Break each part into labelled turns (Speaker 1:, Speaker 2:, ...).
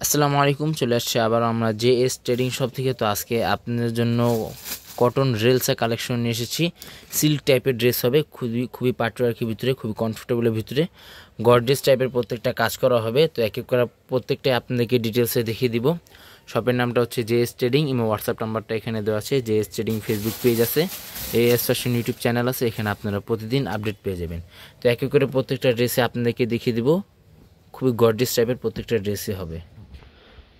Speaker 1: আসসালামু আলাইকুম। চলে আসছে আবার আমরা জেএস ট্রেডিং শপ থেকে। তো আজকে আপনাদের জন্য কটন রেলসের কালেকশন নিয়ে এসেছি। সিল্ক টাইপের ড্রেস হবে, খুবই পাটওয়ার্কের ভিতরে, খুবই কমফোর্টেবলের ভিতরে, গর্জিয়াস টাইপের প্রত্যেকটা কাজ করা হবে। তো এক এক করে প্রত্যেকটাই আপনাদেরকে ডিটেলসে দেখিয়ে দিব। শপের নামটা হচ্ছে জেএস ট্রেডিং এবং হোয়াটসঅ্যাপ নাম্বারটা এখানে দেওয়া আছে। জেএস ট্রেডিং ফেসবুক পেজ আছে, এএস ফ্যাশন ইউটিউব চ্যানেল আছে, এখানে আপনারা প্রতিদিন আপডেট পেয়ে যাবেন। তো এক এক করে প্রত্যেকটা ড্রেসে আপনাদেরকে দেখিয়ে দিব। খুবই গর্জিয়াস টাইপের প্রত্যেকটা ড্রেসই হবে।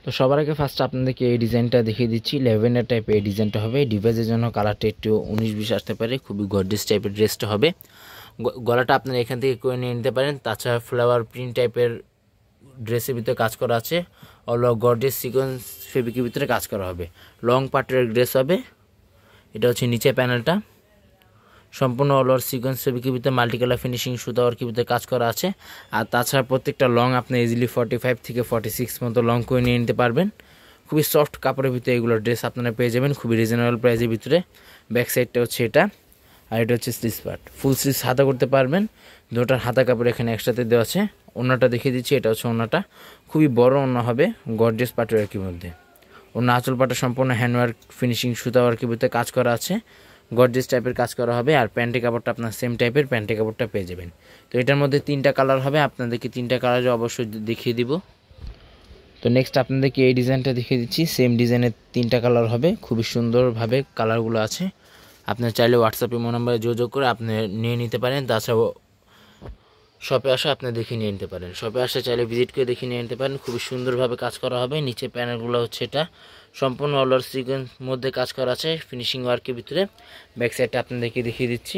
Speaker 1: তো সবার আগে ফার্স্ট আপনাদেরকে এই ডিজাইনটা দেখিয়ে দিচ্ছি। ল্যাভেন্ডার টাইপের এই ডিজাইনটা হবে। ডিভাইসের জন্য কালারটা একটু 19-20 আসতে পারে। খুবই গর্জিয়াস টাইপের ড্রেসটা হবে। গলাটা আপনারা এখান থেকে করে নিয়ে নিতে পারেন। তাছাড়া ফ্লাওয়ার প্রিন্ট টাইপের ড্রেসের ভিতরে কাজ করা আছে। অল গর্জিয়াস সিকোয়েন্স ফেব্রিকের ভিতরে কাজ করা হবে। লং পার্টের ড্রেস হবে। এটা হচ্ছে নিচে প্যানেলটা, সম্পূর্ণ অল ওভার সিকোয়েন্স ফেব্রিকের ভিতরে মাল্টি কালার ফিনিশিং সুতা ওয়ার্কের ভিতরে কাজ করা আছে। আর তাছাড়া প্রত্যেকটা লং আপনি ইজিলি 45 থেকে 46 মতো লং করে নিয়ে নিতে পারবেন। খুবই সফট কাপড়ের ভিতরে এগুলো ড্রেস আপনারা পেয়ে যাবেন খুবই রিজনেবল প্রাইসের ভিতরে। ব্যাক সাইডটা হচ্ছে এটা, আর এটা হচ্ছে স্লিভস পার্ট। ফুল স্লিভস হাতা করতে পারবেন। দুটোর হাতা কাপড় এখানে একসাথে দেওয়া আছে। ওড়নাটা দেখিয়ে দিচ্ছি, এটা হচ্ছে ওড়নাটা। খুবই বড় ওড়না হবে, গর্জিয়াস পাটওয়ার্কের মধ্যে। ওড়না আঁচল পাটা সম্পূর্ণ হ্যান্ডওয়ার্ক ফিনিশিং সুতা ওয়ার্কের ভিতরে কাজ করা আছে। গর্জিয়াস টাইপের কাজ করা হবে। আর প্যান্টের কাপড়টা আপনার সেম টাইপের প্যান্টের কাপড়টা পেয়ে যাবেন। তো এটার মধ্যে 3টা কালার হবে, আপনাদেরকে 3টা কালার অবশ্যই দেখিয়ে দিব। তো নেক্সট আপনাদেরকে এই ডিজাইনটা দেখিয়ে দিচ্ছি। সেম ডিজাইনের 3টা কালার হবে, খুবই সুন্দরভাবে কালারগুলো আছে। আপনার চাইলে হোয়াটসঅ্যাপে মো নাম্বারে যোগাযোগ করে আপনি নিয়ে নিতে পারেন। তাছাড়াও শপে আসে আপনি দেখে নিয়ে নিতে পারেন। শপে আসে চাইলে ভিজিট করে দেখে নিয়ে নিতে পারেন। খুবই সুন্দরভাবে কাজ করা হবে। নিচে প্যানেলগুলো হচ্ছে এটা সম্পূর্ণ অল ওভার সিকোয়েন্স মধ্যে কাজ করা আছে ফিনিশিং ওয়ার্কের ভিতরে। ব্যাক সাইডটা আপনাদেরকে দেখিয়ে দিচ্ছি।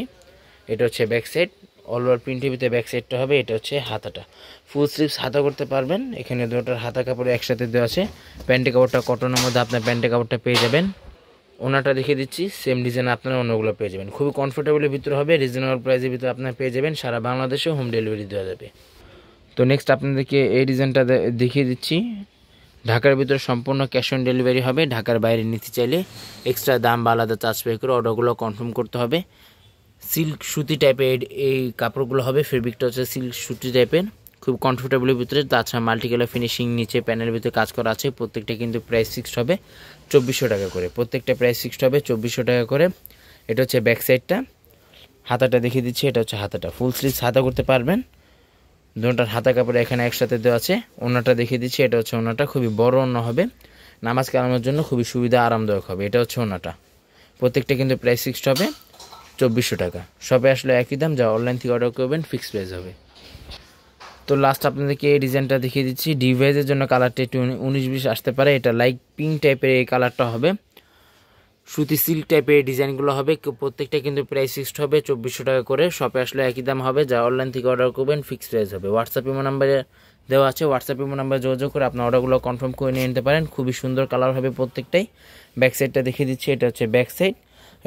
Speaker 1: এটা হচ্ছে ব্যাক সাইড, অল ওভার প্রিন্টের ভিতরে ব্যাক সাইডটা হবে। এটা হচ্ছে হাতাটা, ফুল স্লিভস হাতা করতে পারবেন। এখানে দুটোর হাতা কাপড় একসাথে দেওয়া আছে। প্যান্টের কাপড়টা কটনের মধ্যে আপনার প্যান্টের কাপড়টা পেয়ে যাবেন। ওনাটা দেখিয়ে দিচ্ছি, সেম ডিজাইন আপনারা অন্যগুলো পেয়ে যাবেন। খুবই কমফোর্টেবলের ভিতরে হবে, রিজনেবল প্রাইসের ভিতরে আপনারা পেয়ে যাবেন। সারা বাংলাদেশে হোম ডেলিভারি দেওয়া যাবে। তো নেক্সট আপনাদেরকে এই ডিজাইনটা দেখিয়ে দিচ্ছি। ঢাকার ভিতরে সম্পূর্ণ ক্যাশ অন ডেলিভারি হবে। ঢাকার বাইরে নিতে চাইলে এক্সট্রা দাম বা আলাদা চার্জ পে করে অর্ডারগুলো কনফার্ম করতে হবে। সিল্ক সুতি টাইপের এই কাপড়গুলো হবে। ফেব্রিকটা হচ্ছে সিল্ক সুতি টাইপের, খুব কমফোর্টেবলের ভিতরে। তাছাড়া মাল্টি কালার ফিনিশিং নিচে প্যানেলের ভিতরে কাজ করা আছে। প্রত্যেকটা কিন্তু প্রাইস ফিক্সড হবে 2400 টাকা করে। প্রত্যেকটা প্রাইস ফিক্সড হবে 2400 টাকা করে। এটা হচ্ছে ব্যাক সাইডটা। হাতাটা দেখিয়ে দিচ্ছি, এটা হচ্ছে হাতাটা। ফুল স্লিভস হাতা করতে পারবেন। দুটোর হাতা কাপড় এখানে একসাথে দেওয়া আছে। ওড়নাটা দেখিয়ে দিচ্ছি, এটা হচ্ছে ওড়নাটা। খুবই বড় ওড়না হবে, নামাজ কালানোর জন্য খুবই সুবিধা আরামদায়ক হবে। এটা হচ্ছে ওড়নাটা। প্রত্যেকটা কিন্তু প্রাইস ফিক্সড হবে 2400 টাকা। শপে আসলে একই দাম, যা অনলাইন থেকে অর্ডার করবেন ফিক্সড প্রাইস হবে। তো লাস্ট আপনাদেরকে এই ডিজাইনটা দেখিয়ে দিচ্ছি। ডিভাইসের জন্য কালারটা একটু 19-20 আসতে পারে। এটা লাইট পিঙ্ক টাইপের এই কালারটা হবে। সুতি সিল্ক টাইপের ডিজাইনগুলো হবে। প্রত্যেকটা কিন্তু প্রাইস ফিক্সড হবে 2400 টাকা করে। শপে আসলে একই দাম হবে, যা অনলাইন থেকে অর্ডার করবেন ফিক্সড প্রাইস হবে। হোয়াটসঅ্যাপ ইমো নাম্বারে দেওয়া আছে, হোয়াটসঅ্যাপ ইমো নাম্বারে যোগাযোগ করে আপনার অর্ডারগুলো কনফার্ম করে নিয়ে নিতে পারেন। খুবই সুন্দর কালার হবে প্রত্যেকটাই। ব্যাক সাইডটা দেখিয়ে দিচ্ছি, এটা হচ্ছে ব্যাক সাইড।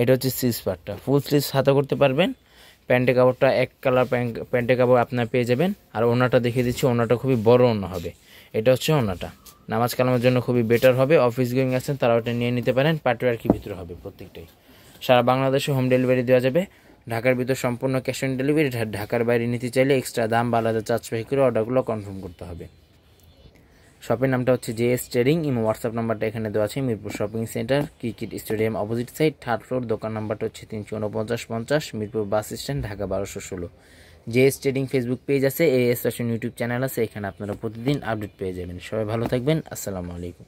Speaker 1: এটা হচ্ছে স্লিভস পার্টটা, ফুল স্লিভস হাতা করতে পারবেন। প্যান্টের কাপড়টা এক কালার প্যান্টের কাপড় আপনার পেয়ে যাবেন। আর ওড়নাটা দেখিয়ে দিচ্ছি, ওড়নাটা খুবই বড় ওড়না হবে। এটা হচ্ছে ওড়নাটা, নামাজ কালামের জন্য খুবই বেটার হবে। অফিস গোয়িং আছেন তারা ওটা নিয়ে নিতে পারেন। পাটওয়ার্কের ভিতরে হবে প্রত্যেকটাই। সারা বাংলাদেশে হোম ডেলিভারি দেওয়া যাবে। ঢাকার ভিতর সম্পূর্ণ ক্যাশ অন ডেলিভারি। ঢাকার বাইরে নিতে চাইলে এক্সট্রা দাম বা আলাদা চার্জ পে করে অর্ডারগুলো কনফার্ম করতে হবে। শপের নামটা হচ্ছে জেএস ট্রেডিং এবং হোয়াটসঅ্যাপ নাম্বারটা এখানে দেওয়া আছে। Mirpur shopping centre, cricket stadium opposite side, 3rd floor. দোকান নাম্বারটা হচ্ছে 34950, Mirpur bus stand, Dhaka 1216। JS trading Facebook page আছে, এএস ফ্যাশন ইউটিউব চ্যানেল আছে, এখানে আপনারা প্রতিদিন আপডেট পেয়ে যাবেন। সবাই ভালো থাকবেন। আসসালামু আলাইকুম।